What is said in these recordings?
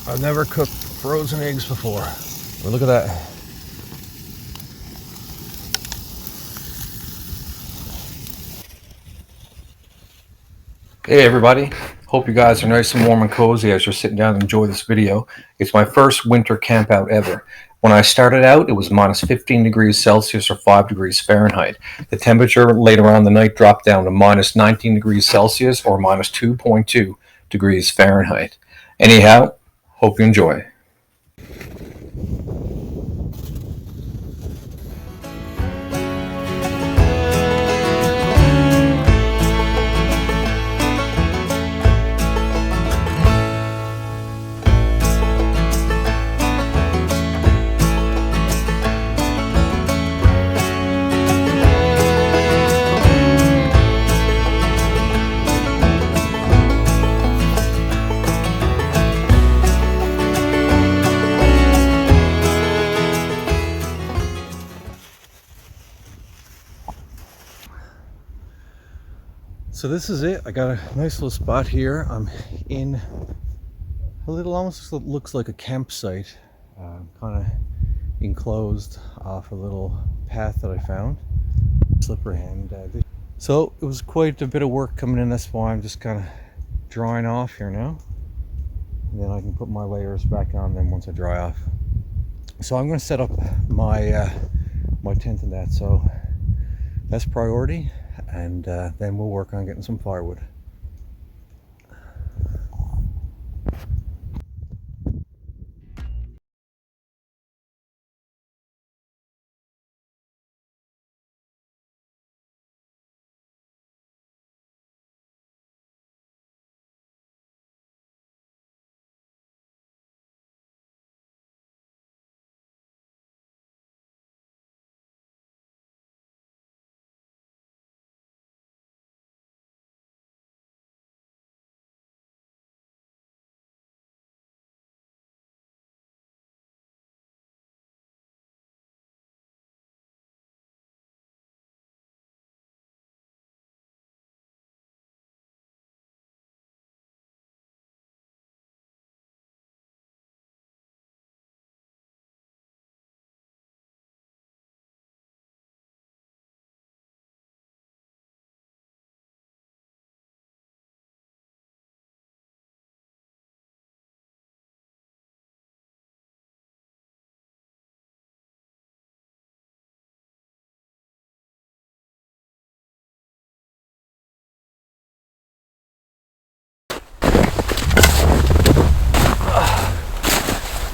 I've never cooked frozen eggs before. But look at that. Hey everybody, hope you guys are nice and warm and cozy as you're sitting down and enjoy this video. It's my first winter camp out ever. When I started out, it was minus 15 degrees Celsius or 5 degrees Fahrenheit. The temperature later on in the night dropped down to minus 19 degrees Celsius or minus 2.2 degrees Fahrenheit. Anyhow, hope you enjoy. So this is it. I got a nice little spot here. I'm in a little, almost looks like a campsite, kind of enclosed off a little path that I found. Slippery hand. So it was quite a bit of work coming in. That's why I'm just kind of drying off here now. And then I can put my layers back on then once I dry off. So I'm going to set up my my tent and that. So that's priority. And then we'll work on getting some firewood.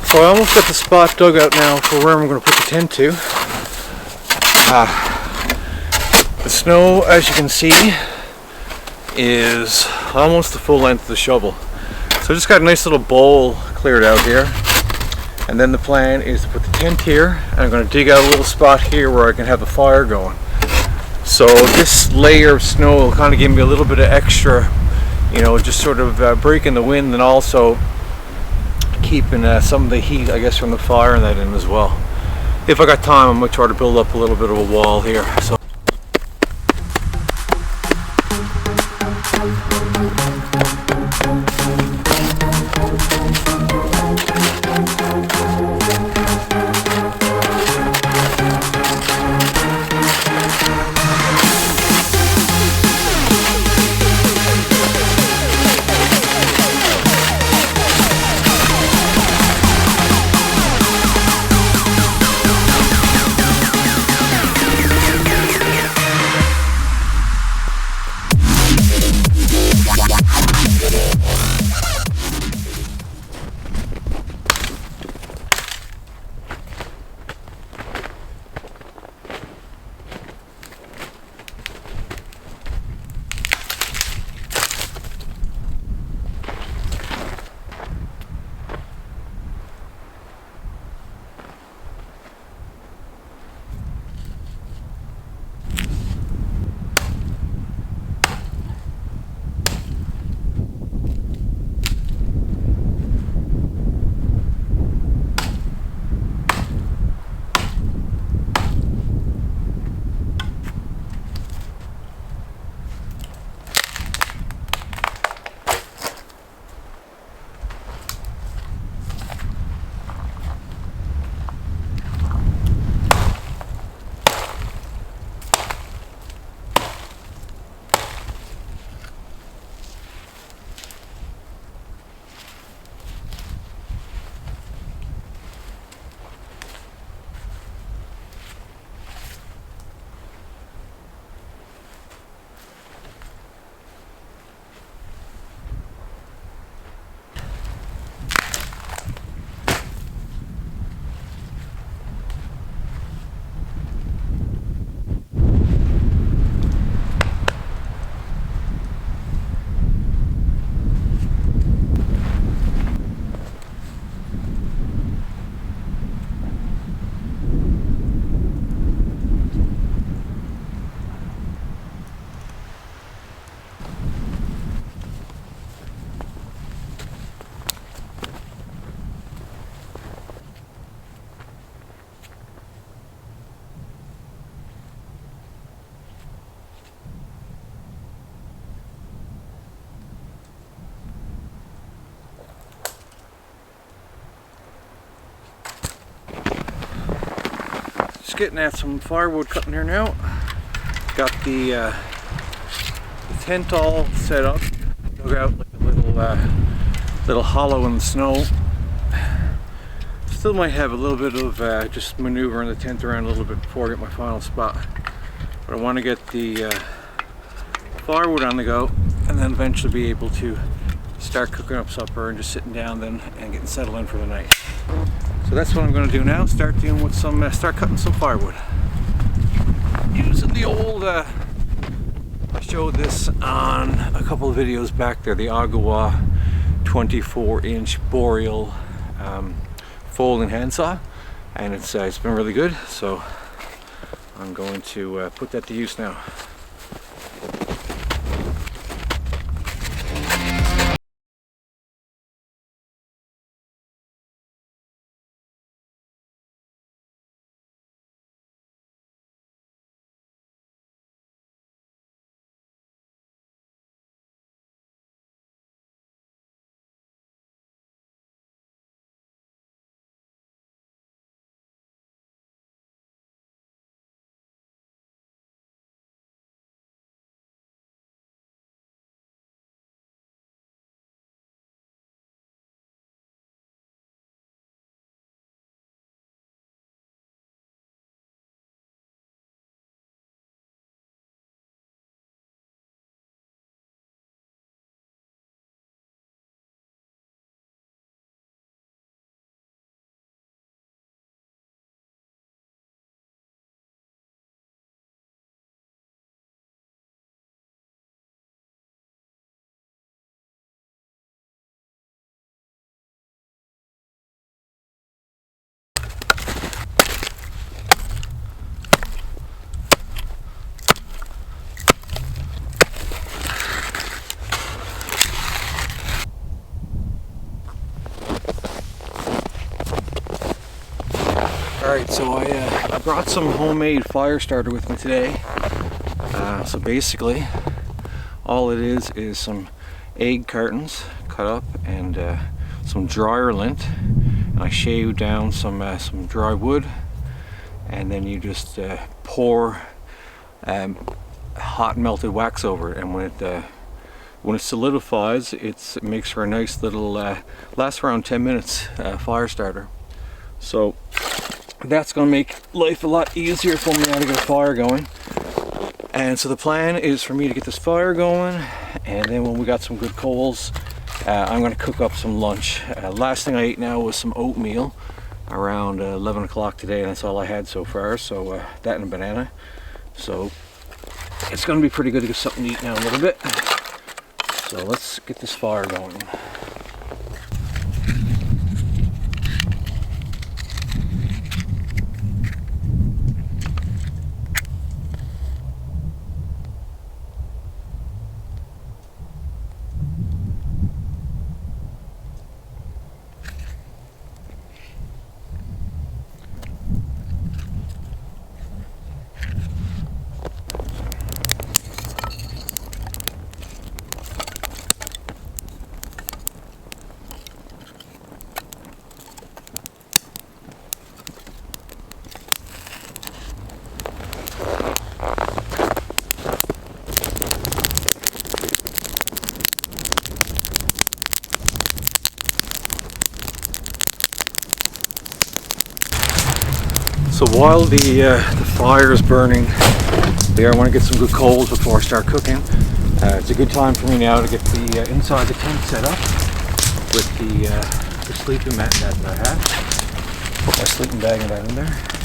So I almost got the spot dug out now for where I'm going to put the tent to. The snow, as you can see, is almost the full length of the shovel. So I just got a nice little bowl cleared out here. And then the plan is to put the tent here, and I'm going to dig out a little spot here where I can have a fire going. So this layer of snow will kind of give me a little bit of extra, you know, just sort of breaking the wind and also keeping some of the heat, I guess, from the fire and that in as well. If I got time, I'm going to try to build up a little bit of a wall here. So just getting at some firewood cutting here now. Got the tent all set up. Dug out like a little hollow in the snow. Still might have a little bit of just maneuvering the tent around a little bit before I get my final spot. But I want to get the firewood on the go, and then eventually be able to start cooking up supper and just sitting down then and getting settled in for the night. So that's what I'm going to do now. Start dealing with some, start cutting some firewood. Using the old, I showed this on a couple of videos back there, the Agawa 24-inch Boreal folding handsaw, and it's been really good. So I'm going to put that to use now. Alright, so I brought some homemade fire starter with me today. So basically, all it is some egg cartons cut up and some dryer lint. And I shaved down some dry wood, and then you just pour hot melted wax over it. And when it solidifies, it makes for a nice little lasts around 10 minutes fire starter. So that's going to make life a lot easier for me now to get a fire going. And so the plan is for me to get this fire going, and then when we got some good coals, I'm going to cook up some lunch. Last thing I ate now was some oatmeal around 11 o'clock today, and that's all I had so far. So that and a banana. So it's going to be pretty good to get something to eat now in a little bit. So let's get this fire going. So while the fire is burning there, I want to get some good coals before I start cooking. It's a good time for me now to get the inside the tent set up with the sleeping mat that I have. Put my sleeping bag and that in there.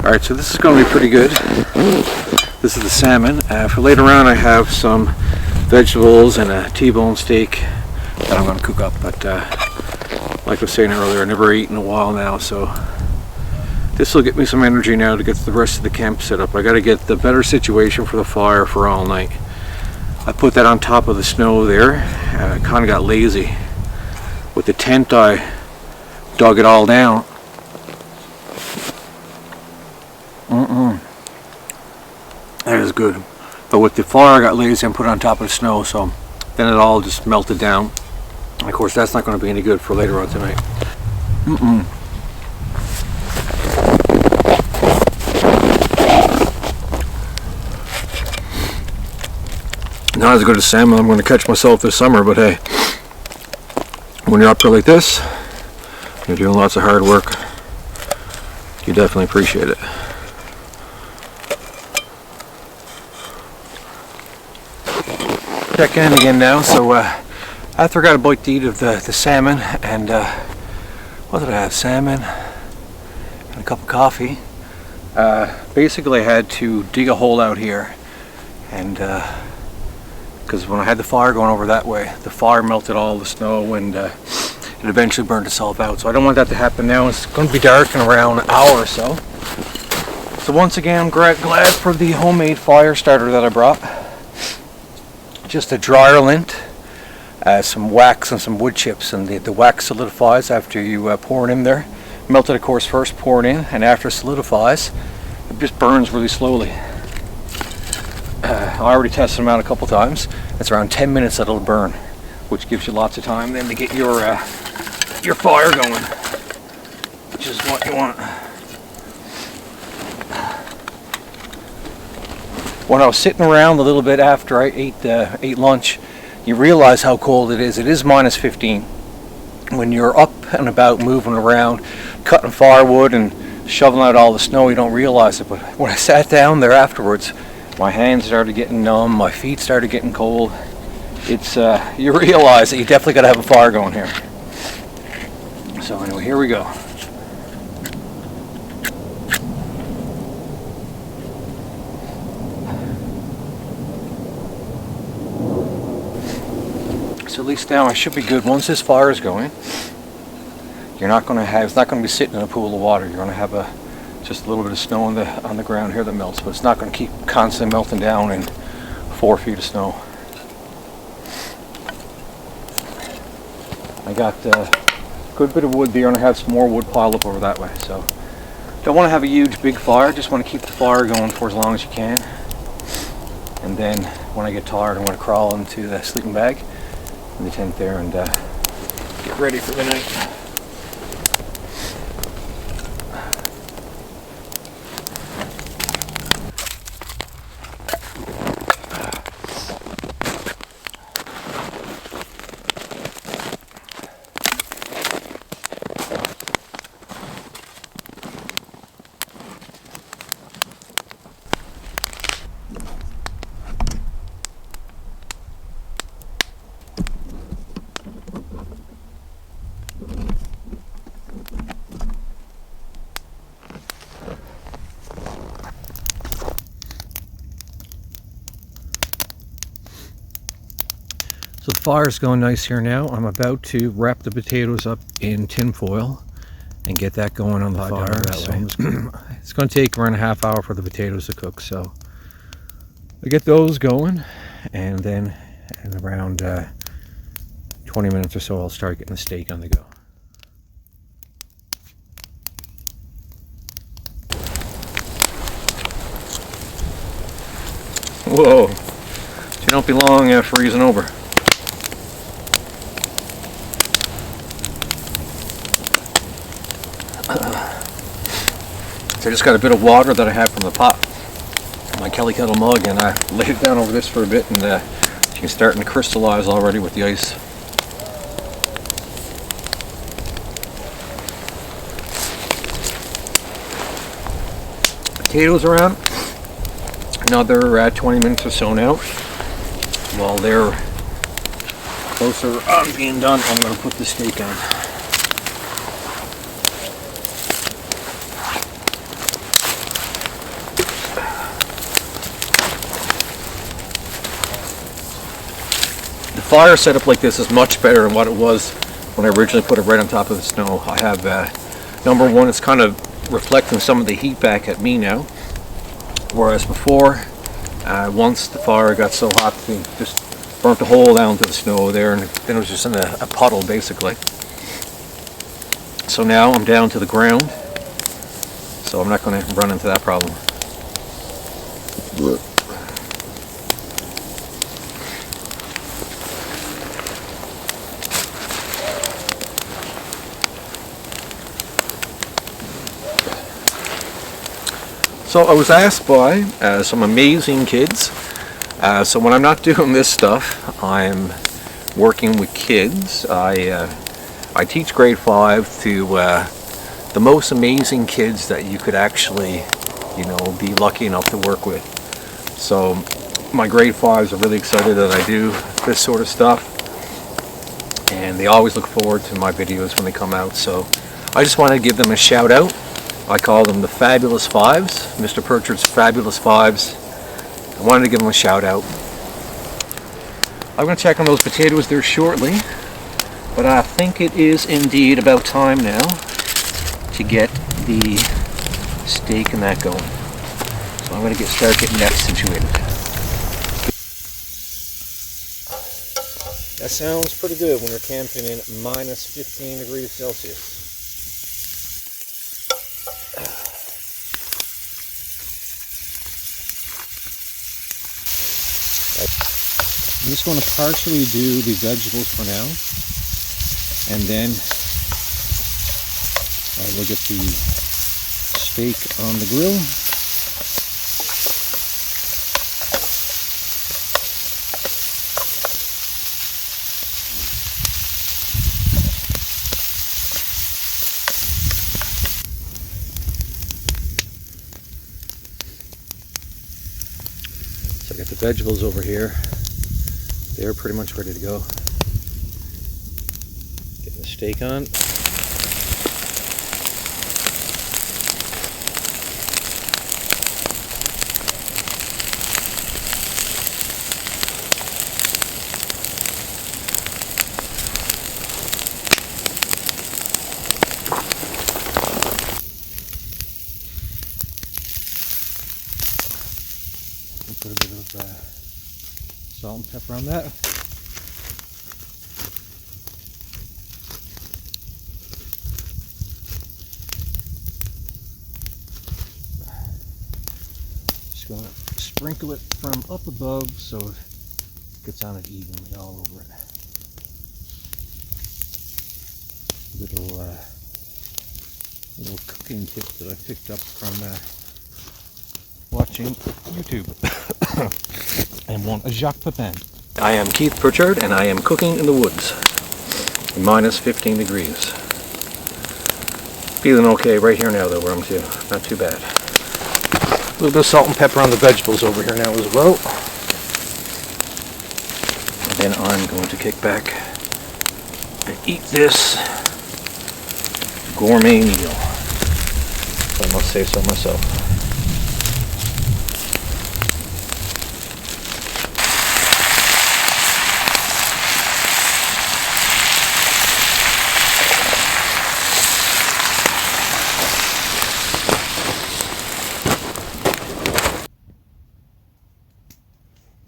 Alright, so this is going to be pretty good. This is the salmon. For later on I have some vegetables and a T-bone steak that I'm going to cook up. But like I was saying earlier, I never ate in a while now, so this will get me some energy now to get the rest of the camp set up. I got to get the better situation for the fire for all night. I put that on top of the snow there, and I kind of got lazy. With the tent, I dug it all down. That is good. But with the fire, I got lazy and put it on top of the snow, so then it all just melted down. And of course, that's not going to be any good for later on tonight. Not as good as salmon I'm going to catch myself this summer, but hey, when you're up there like this, you're doing lots of hard work, you definitely appreciate it. Check in again now. So after I got a bite to eat of the salmon, and what did I have? Salmon and a cup of coffee. Basically I had to dig a hole out here, and because when I had the fire going over that way, the fire melted all the snow, and it eventually burned itself out. So I don't want that to happen now. It's going to be dark in around an hour or so. So once again, I'm glad for the homemade fire starter that I brought. Just a dryer lint, some wax and some wood chips, and the wax solidifies after you pour it in there. Melt it, of course, first, pour it in, and after it solidifies, it just burns really slowly. I already tested them out a couple times. It's around 10 minutes that it'll burn, which gives you lots of time then to get your fire going, which is what you want. When I was sitting around a little bit after I ate lunch, you realize how cold it is. It is minus 15. When you're up and about, moving around, cutting firewood and shoveling out all the snow, you don't realize it. But when I sat down there afterwards, my hands started getting numb, my feet started getting cold. It's you realize that you definitely got to have a fire going here. So anyway, here we go. So at least now I should be good. Once this fire is going, you're not going to have, it's not going to be sitting in a pool of water. You're going to have just a little bit of snow on the ground here that melts, but it's not going to keep constantly melting down in 4 feet of snow. I got a good bit of wood there, and I have some more wood piled up over that way. So don't want to have a huge big fire, just want to keep the fire going for as long as you can. And then when I get tired, I'm going to crawl into the sleeping bag in the tent there and get ready for the night. So the fire's going nice here now. I'm about to wrap the potatoes up in tin foil and get that going on the fire. It's going to take around a half hour for the potatoes to cook, so I get those going, and then in around 20 minutes or so I'll start getting the steak on the go. Whoa, you don't be long freezing over. So I just got a bit of water that I had from the pot, my Kelly Kettle mug, and I laid it down over this for a bit, and she's starting to crystallize already with the ice. Potatoes around another 20 minutes or so now. While they're closer on being done, I'm going to put the steak on. fire setup like this is much better than what it was when I originally put it right on top of the snow. I have, number one, it's kind of reflecting some of the heat back at me now. Whereas before, once the fire got so hot, it just burnt a hole down to the snow there, and then it was just in a puddle basically. So now I'm down to the ground, so I'm not going to run into that problem. So I was asked by some amazing kids, so when I'm not doing this stuff, I'm working with kids. I teach grade 5 to the most amazing kids that you could actually, be lucky enough to work with. So my grade 5s are really excited that I do this sort of stuff, and they always look forward to my videos when they come out. So I just want to give them a shout out. I call them the Fabulous Fives, Mr. Pritchard's Fabulous Fives. I wanted to give them a shout out. I'm going to check on those potatoes there shortly, but I think it is indeed about time now to get the steak and that going. So I'm going to start getting that situated. That sounds pretty good when you're camping in minus 15 degrees Celsius. I'm just going to partially do the vegetables for now, and then we'll get the steak on the grill. So I got the vegetables over here. They're pretty much ready to go. Getting the steak on. We'll put a bit of salt and pepper on that. Just going to sprinkle it from up above so it gets on it evenly all over it. Little cooking tip that I picked up from watching YouTube. And want a Jacques Pepin. I am Keith Pritchard, and I am cooking in the woods. Minus 15 degrees. Feeling okay right here now though, where I'm too. Not too bad. A little bit of salt and pepper on the vegetables over here now as well. And then I'm going to kick back and eat this gourmet meal. If I must say so myself.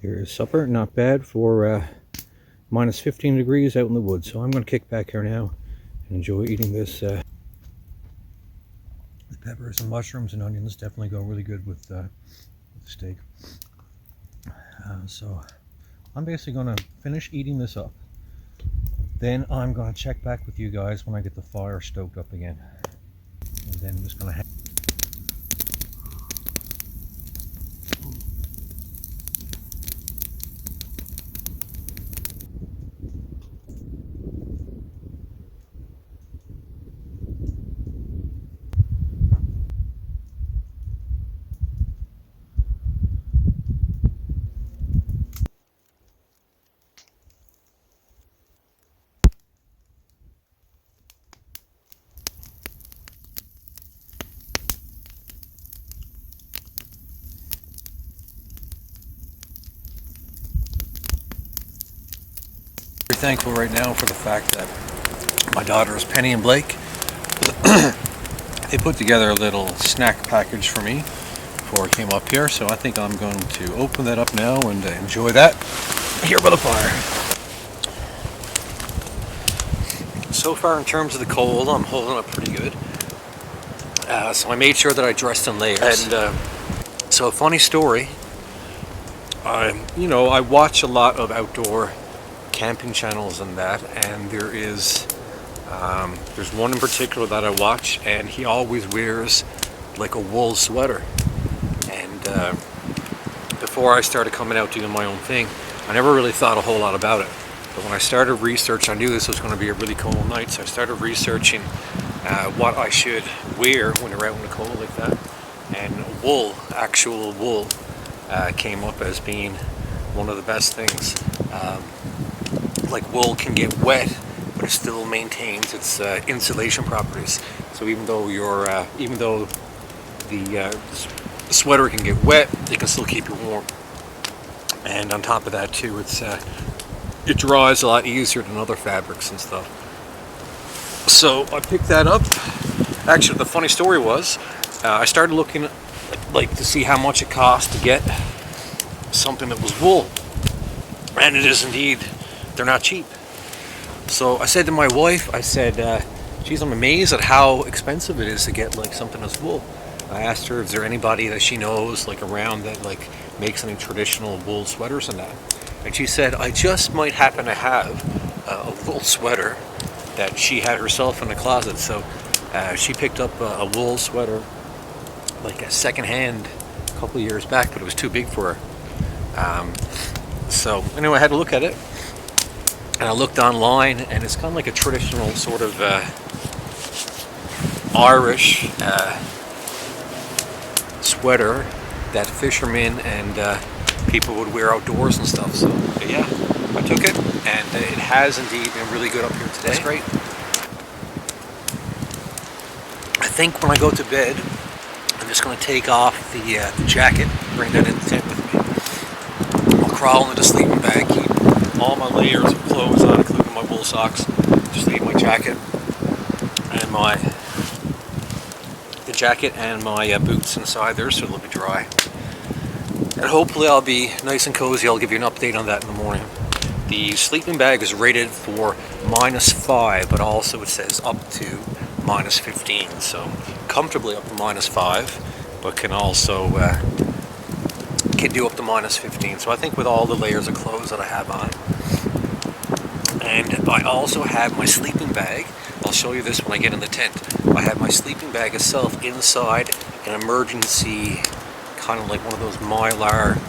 Here's supper, not bad for minus 15 degrees out in the woods. So I'm going to kick back here now and enjoy eating this. The peppers and mushrooms and onions definitely go really good with the steak. So I'm basically going to finish eating this up. Then I'm going to check back with you guys when I get the fire stoked up again. And then I'm just going to thankful right now for the fact that my daughters Penny and Blake, they put together a little snack package for me before I came up here, so I think I'm going to open that up now and enjoy that here by the fire. So far in terms of the cold, I'm holding up pretty good. So I made sure that I dressed in layers. And so a funny story, I watch a lot of outdoor camping channels and that, and there's one in particular that I watch, and he always wears like a wool sweater. And before I started coming out doing my own thing, I never really thought a whole lot about it. But when I started researching, I knew this was going to be a really cold night, so I started researching what I should wear when you're out in the cold like that. And wool, actual wool, came up as being one of the best things. Like wool can get wet, but it still maintains its insulation properties. So even though the sweater can get wet, it can still keep you warm. And on top of that too, it dries a lot easier than other fabrics and stuff. So I picked that up. Actually, the funny story was, I started looking to see how much it cost to get something that was wool, and it is indeed, they're not cheap. So I said to my wife, I said, geez, I'm amazed at how expensive it is to get like something that's wool. I asked her, is there anybody that she knows like around that like makes any traditional wool sweaters and that? And she said, I just might happen to have a wool sweater that she had herself in the closet. So she picked up a wool sweater, like a secondhand, a couple of years back, but it was too big for her. So anyway, I had to look at it, and I looked online, and it's kind of like a traditional sort of Irish sweater that fishermen and people would wear outdoors and stuff. So yeah, I took it, and it has indeed been really good up here today. That's great. I think when I go to bed, I'm just going to take off the jacket, bring that in the tent with me. I'll crawl into the sleeping bag, keep all my layers of clothes on, including my wool socks. Just leave my jacket and my boots inside there, so they'll be dry. And hopefully I'll be nice and cozy. I'll give you an update on that in the morning. The sleeping bag is rated for -5, but also it says up to -15. So comfortably up to -5, but can also can do up to -15. So I think with all the layers of clothes that I have on. And I also have my sleeping bag. I'll show you this when I get in the tent. I have my sleeping bag itself inside an emergency, kind of like one of those Mylar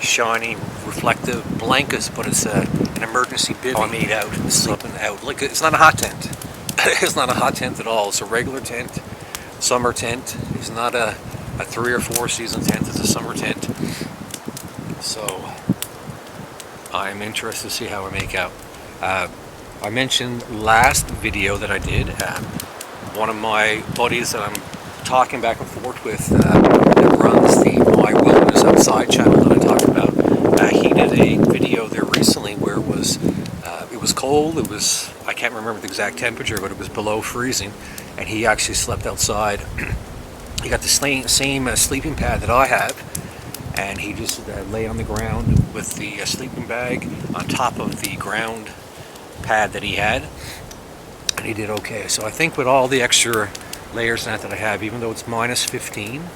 shiny reflective blankets, but it's an emergency bivvy made out, sleeping out. Like, it's not a hot tent. It's not a hot tent at all. It's a regular tent, summer tent. It's not a 3 or 4 season tent. It's a summer tent. So I'm interested to see how I make out. I mentioned last video that I did, one of my buddies that I'm talking back and forth with that runs the My Wilderness Outside channel that I talked about. He did a video there recently where it was cold. It was, I can't remember the exact temperature, but it was below freezing, and he actually slept outside. He got the same sleeping pad that I have, and he just lay on the ground with the sleeping bag on top of the ground pad that he had, and he did okay. So I think with all the extra layers that I have, even though it's -15,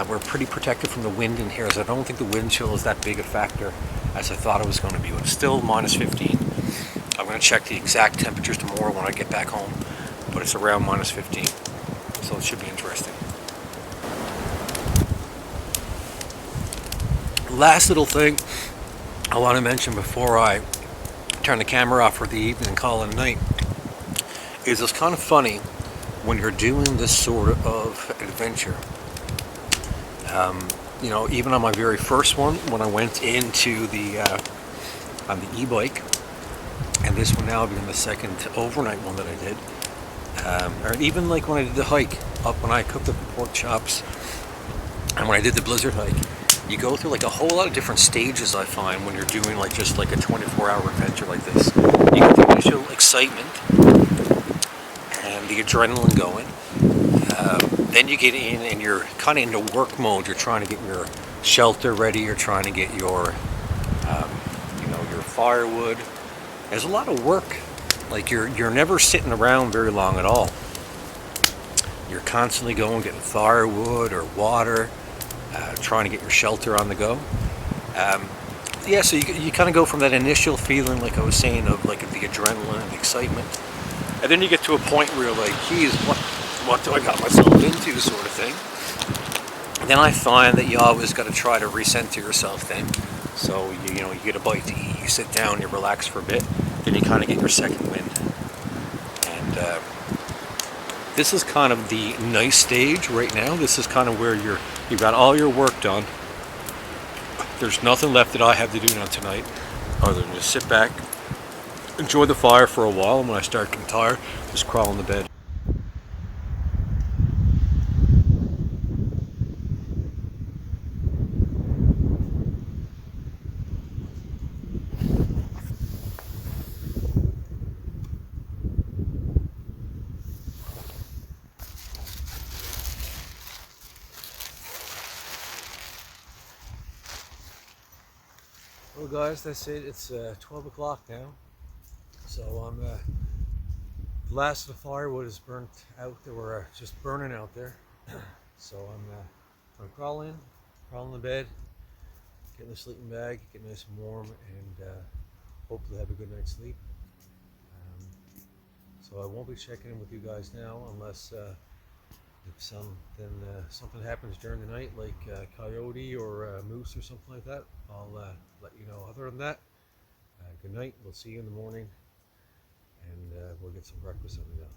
we're pretty protected from the wind in here, so I don't think the wind chill is that big a factor as I thought it was going to be. But it's still -15. I'm going to check the exact temperatures tomorrow when I get back home, but it's around -15, so it should be interesting. Last little thing I want to mention before I turn the camera off for the evening and call it a night is it's kind of funny when you're doing this sort of adventure. Even on my very first one, when I went into on the e-bike, and this one now being the second overnight one that I did, or even like when I did the hike up when I cooked up the pork chops, and when I did the blizzard hike, you go through like a whole lot of different stages, I find, when you're doing like just like a 24-hour adventure like this. You get the initial excitement and the adrenaline going. Then you get in and you're kind of into work mode. You're trying to get your shelter ready. You're trying to get your, your firewood. There's a lot of work. Like you're never sitting around very long at all. You're constantly going, getting firewood or water, trying to get your shelter on the go. Yeah, so you kind of go from that initial feeling, like I was saying, of like the adrenaline and the excitement, and then you get to a point where you're like, geez, what do I got myself into, sort of thing. And then I find that you always got to try to recenter yourself then. So you get a bite to eat, you sit down, you relax for a bit, then you kind of get your second wind. And this is kind of the nice stage right now. This is kind of where you've got all your work done. There's nothing left that I have to do now tonight other than just sit back, enjoy the fire for a while, and when I start getting tired, just crawl in the bed. Well guys, that's it. It's 12 o'clock now. So I'm the last of the firewood is burnt out. They were just burning out there. So I'm crawl in the bed, get in the sleeping bag, get nice and warm, and hopefully have a good night's sleep. So I won't be checking in with you guys now unless if something happens during the night, like coyote or moose or something like that. I'll let you know. Other than that, good night. We'll see you in the morning, and we'll get some breakfast on the go.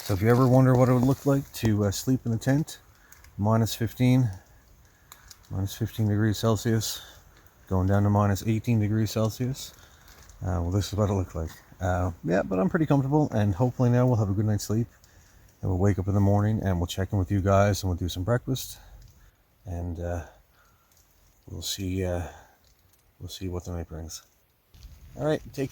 So if you ever wonder what it would look like to sleep in the tent, minus 15 degrees Celsius, going down to minus 18 degrees Celsius. Well, this is what it looked like. Yeah, but I'm pretty comfortable, and hopefully now we'll have a good night's sleep, and we'll wake up in the morning, and we'll check in with you guys, and we'll do some breakfast, and we'll see what the night brings. All right, take.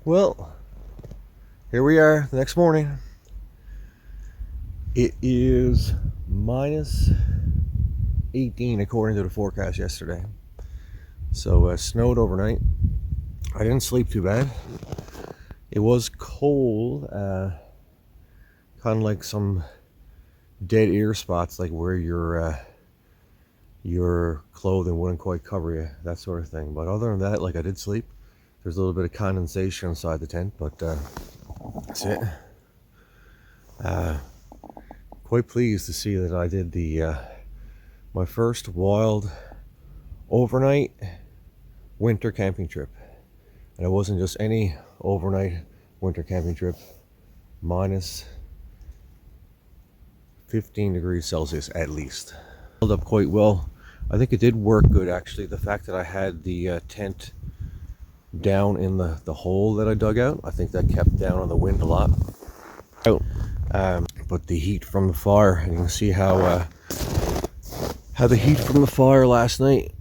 Well, here we are the next morning. It is minus 18 according to the forecast yesterday. So it snowed overnight. I didn't sleep too bad. It was cold, kind of like some dead ear spots, like where your clothing wouldn't quite cover you, that sort of thing. But other than that, like, I did sleep. There's a little bit of condensation inside the tent, but that's it. Quite pleased to see that I did my first wild overnight winter camping trip. And it wasn't just any overnight winter camping trip. Minus 15 degrees Celsius at least. Held up quite well. I think it did work good, actually. The fact that I had the tent down in the hole that I dug out, I think that kept down on the wind a lot. But the heat from the fire, and you can see how the heat from the fire last night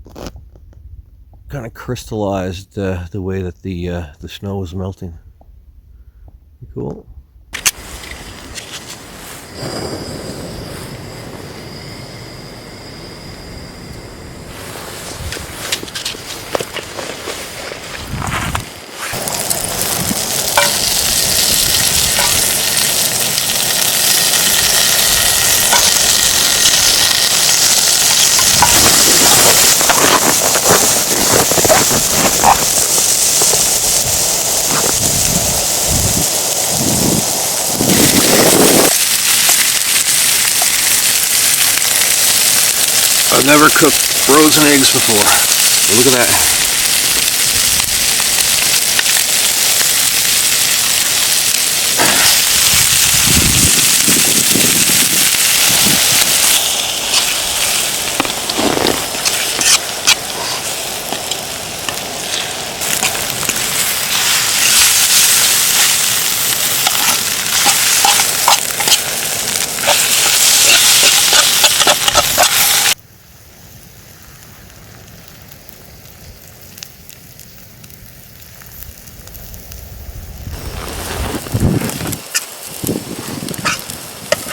kind of crystallized the way that the snow was melting. Cool. I've never cooked frozen eggs before. Look at that.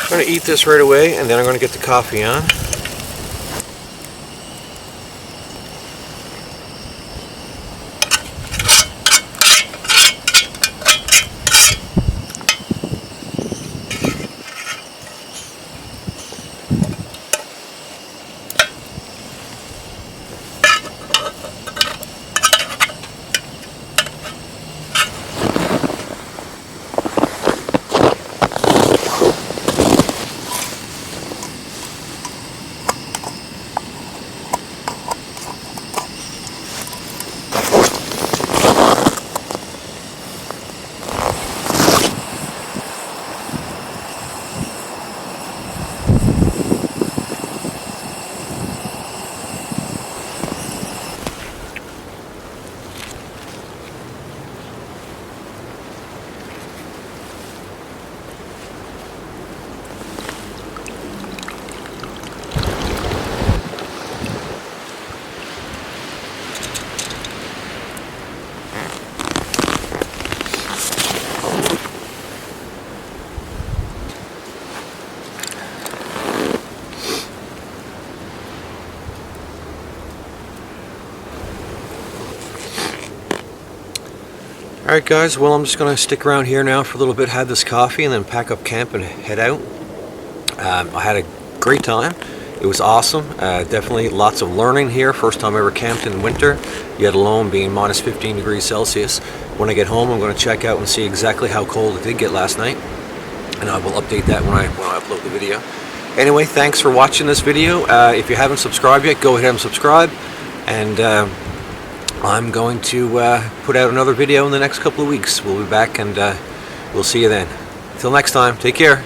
I'm going to eat this right away, and then I'm going to get the coffee on. Alright guys, well I'm just going to stick around here now for a little bit, have this coffee, and then pack up camp and head out. I had a great time. It was awesome. Definitely lots of learning here. First time I ever camped in winter, yet alone being minus 15 degrees Celsius. When I get home, I'm going to check out and see exactly how cold it did get last night, and I will update that when I upload the video. Anyway, thanks for watching this video. If you haven't subscribed yet, go ahead and subscribe, and I'm going to put out another video in the next couple of weeks. We'll be back, and we'll see you then. Until next time, take care.